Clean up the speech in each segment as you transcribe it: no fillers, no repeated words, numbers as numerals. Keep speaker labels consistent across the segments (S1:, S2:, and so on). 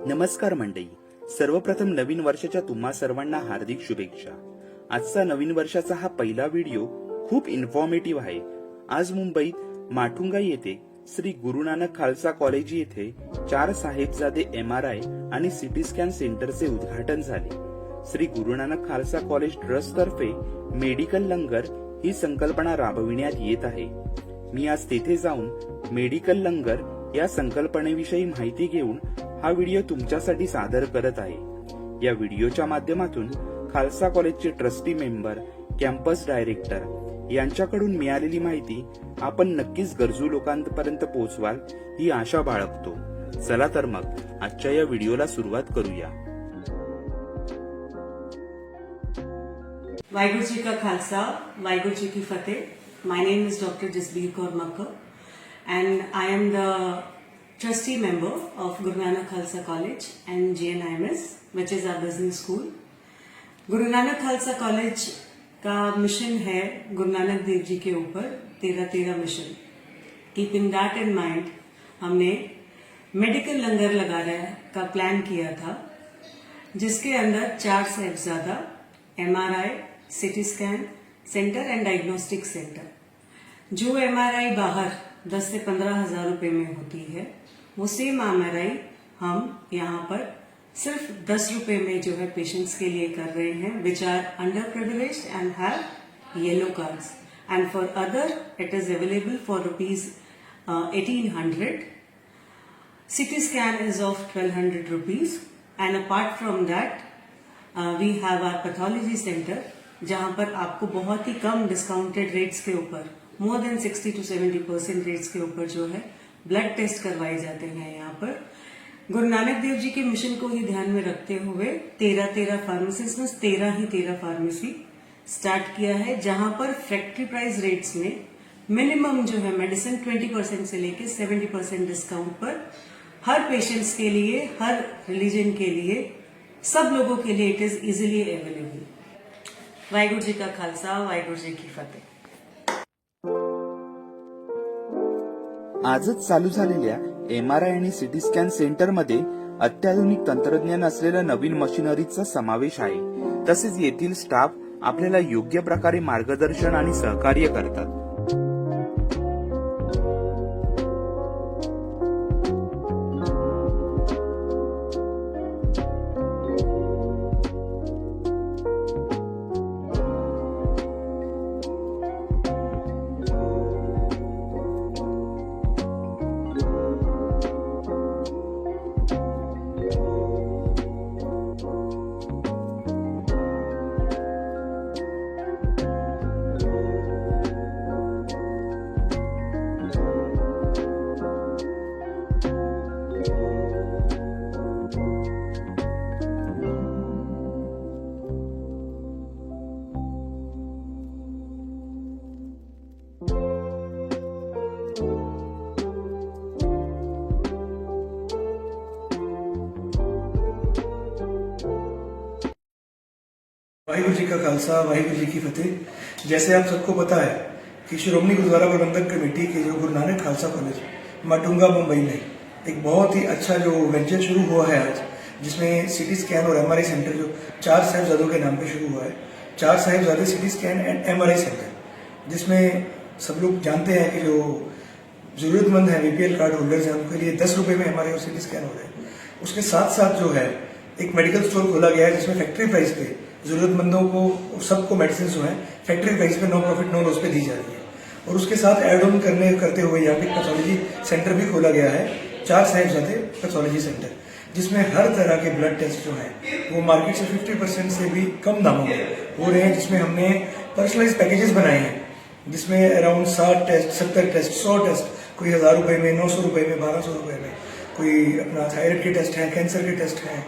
S1: नमस्कार मंडळी. सर्वप्रथम नवीन वर्षाच्या तुम्हा सर्वांना हार्दिक शुभेच्छा. आजचा नवीन वर्षाचा हा पहिला व्हिडिओ खूप इन्फॉर्मेटिव्ह आहे. आज मुंबईत माटुंगा येथे श्री गुरु नानक खालसा कॉलेज येथे 4 साहेबजादे MRI आणि सिटी स्कॅन सेंटरचे उद्घाटन झाले. श्री गुरु नानक खालसा कॉलेज ट्रस्ट तर्फे मेडिकल लंगर ही संकल्पना राबविण्यात येत आहे. मी आज तेथे जाऊन मेडिकल लंगर या संकल्पनेविषयी माहिती घेऊन हा व्हिडिओ तुमच्यासाठी सादर करत आहे. या व्हिडिओच्या माध्यमातून खालसा कॉलेजचे ट्रस्टी मेंबर, कॅम्पस डायरेक्टर यांच्याकडून मिळालेली माहिती आपण नक्कीच गरजू लोकांपर्यंत पोहोचवाल ही आशा बाळगतो. चला तर मग आजच्या या व्हिडिओला सुरुवात करूया.
S2: वाहिगुरु जी का खालसा, वाहिगुरु जी की Fateh. My name is Dr. Jasbir Kaur Makkar and I am the trustee member of Guru Nanak Khalsa College and GNIMS, which is our business school. Guru Nanak Khalsa College का मिशन है गुरु नानक देव जी के ऊपर 13-13 mission. Keeping that in mind हमने medical langar लगाने का plan KIA था, जिसके अंदर 4 Sahibzada MRI, CT scan centre end diagnostic centre. जो MRI बाहर 10 से 15 हजार रुपए में होती है, वो सेम MRI हम यहाँ पर सिर्फ 10 रुपए में जो है पेशेंट्स के लिए कर रहे हैं, which are under privileged end have yellow cards. End for other it is available for ₹1800. CT scan is of 1200 rupees. And apart from that, we have our pathology center, जहां पर आपको बहुत ही कम डिस्काउंटेड रेट्स के ऊपर, more than 60 to 70% rates के ऊपर जो है blood taste करवाए जाते हैं. यहाँ पर गुरु नानक देव जी के मिशन को ही ध्यान में रखते हुए 13 फार्मेसीज में 13 फार्मेसी स्टार्ट किया है, जहां पर फैक्ट्री प्राइस रेट्स में मिनिमम जो है मेडिसिन 20% से लेके 70% डिस्काउंट पर हर पेशेंट्स के लिए, हर रिलीजन के लिए, सब लोगों के लिए it is easily available. Waheguru ji का खालसा, वाहिगुरु जी की फतेह.
S1: आजच चालू झालेल्या MRI आणि सिटी स्कॅन सेंटरमध्ये अत्याधुनिक तंत्रज्ञान असलेल्या नवीन मशिनरीचा समावेश आहे. तसेच येथील स्टाफ आपल्याला योग्य प्रकारे मार्गदर्शन आणि सहकार्य करतात.
S3: वाहिगुरु जी का खालसा, वाहिगुरु जी की फतेह. जैसे आप सबको पता है कि श्रोमणी गुरुद्वारा प्रबंधक कमेटी के जो गुरु नानक खालसा कॉलेज माटुंगा मुंबई में एक बहुत ही अच्छा जो वेंचर शुरू हुआ है आज, जिसमें सिटी स्कैन और MRI सेंटर जो 4 साहिबजादों के नाम पे शुरू हुआ है. 4 Sahibzade CT scan and MRI centre, जिसमें सब लोग जानते हैं कि जो जरूरतमंद है BPL कार्ड होल्डर्स हैं, उनके लिए 10 रुपए में MRI और सिटी स्कैन हो रहे हैं. उसके साथ साथ जो है एक मेडिकल स्टोर खोला गया है, जिसमें फैक्ट्री प्राइस पे जरूरतमंदों को, सबको मेडिसिन जो है फैक्ट्री प्राइस पे, नो प्रॉफिट नो लॉस पे दी जा रही है. और उसके साथ एड ऑन करते हुए यहाँ पे पैथोलॉजी सेंटर भी खोला गया है, 4 साहिबजादे पैथोलॉजी सेंटर, जिसमें हर तरह के ब्लड टेस्ट जो है वो मार्केट से 50% से भी कम दामों में हो रहे हैं. जिसमें हमने पर्सनलाइज पैकेजेस बनाए हैं, जिसमें अराउंड 60 टेस्ट, 70 टेस्ट, 100 टेस्ट, कोई 1000 रुपए में, 900 रुपए में, 1200 रुपए में, कोई अपना थायराइड के टेस्ट है, कैंसर के टेस्ट हैं,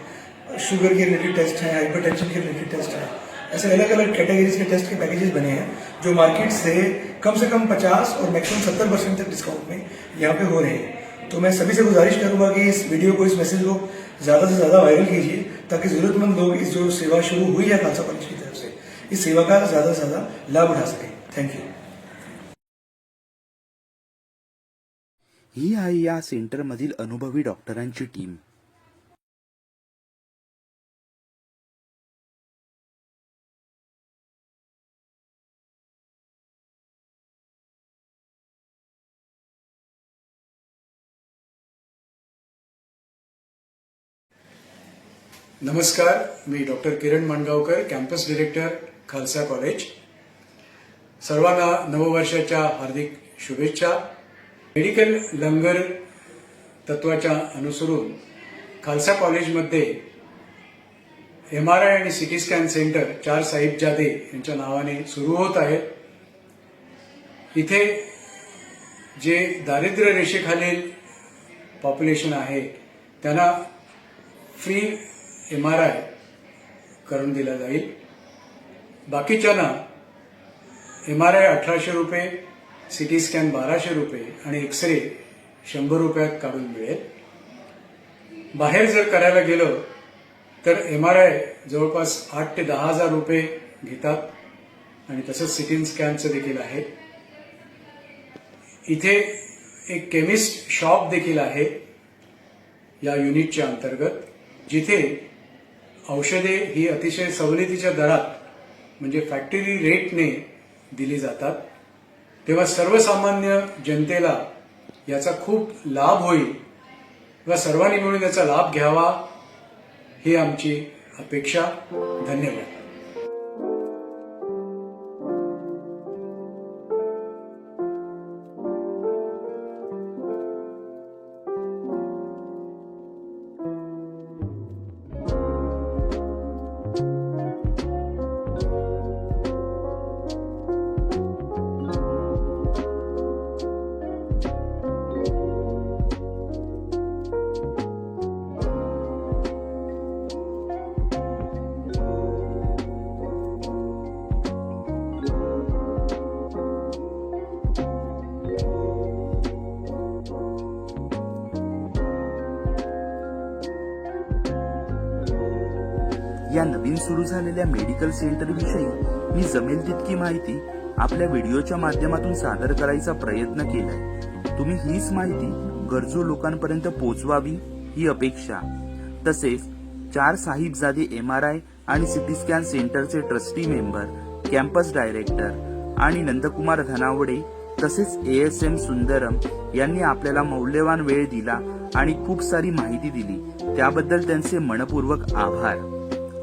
S3: शुगर के रिलेटेड टेस्ट हैं, हाइपरटेंशन के रिलेटेड टेस्ट हैं. ऐसे अलग अलग कैटेगरीज के टेस्ट के पैकेजेस बने हैं, जो मार्केट से कम 50 और मैक्सिमम 70% तक डिस्काउंट में यहाँ पे हो रहे हैं. तो मैं सभी से गुजारिश करूंगा कि इस वीडियो को, इस मैसेज को ज्यादा से ज्यादा वायरल कीजिए, ताकि जरूरतमंद लोग इस जो सेवा शुरू हुई है खालसा कॉलेज की तरफ से, इस सेवा का ज्यादा से ज्यादा लाभ उठा सकें. Thank you.
S1: ही आहे या सेंटरमधील अनुभवी डॉक्टरांची टीम.
S4: नमस्कार, मी डॉक्टर किरण Mangaonkar, campus director, Khalsa college. सर्वांना नववर्षाच्या हार्दिक शुभेच्छा. मेडिकल लंगर तत्वाच्या अनुसरून खालसा कॉलेजमध्ये MRI आणि CT स्कॅन सेंटर 4 साहिबजादे यांच्या नावाने सुरू होत आहे. इथे जे दारिद्र्य रेषेखालील पॉप्युलेशन आहे त्यांना फ्री MRI करून दिला जाईल. बाकीच्यांना MRI 1800 रुपये, CT स्कॅन 1200 रुपये आणि एक्सरे 100 रुपयात काढून मिळेल. बाहेर जर करायला गेलो तर MRI जवळपास 8 ते 10 हजार रुपये घेतात आणि तसंच CT स्कॅनचं देखील आहे. इथे एक केमिस्ट शॉप देखील आहे या युनिटच्या अंतर्गत, जिथे औषधे ही अतिशय सवलतीच्या दरात म्हणजे फॅक्टरी रेटने दिली जातात. तेव्हा सर्वसामान्य जनतेला याचा खूप लाभ होईल व सर्वांनी मिळून याचा लाभ घ्यावा ही आमची अपेक्षा. धन्यवाद.
S1: या नवीन सुरू झालेल्या मेडिकल सेंटर विषयी मी जमेल तितकी माहिती आपल्या व्हिडिओच्या माध्यमातून सादर करायचा प्रयत्न केलाय. तुम्ही हीच माहिती गरजू लोकांपर्यंत पोहोचवावी ही अपेक्षा. तसेच 4 साहिबजादे MRI आणि CT स्कॅन सेंटरचे ट्रस्टी मेंबर, कॅम्पस डायरेक्टर आणि नंदकुमार धनावडे तसेच ASM सुंदरम यांनी आपल्याला मौल्यवान वेळ दिला आणि खूप सारी माहिती दिली. त्याबद्दल त्यांचे मनपूर्वक आभार.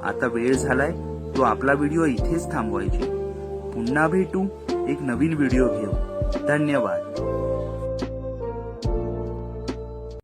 S1: आता वेळ झालाय तो आपला व्हिडिओ इथेच थांबवायची. पुन्हा भेटू एक नवीन व्हिडिओ घेऊन. धन्यवाद.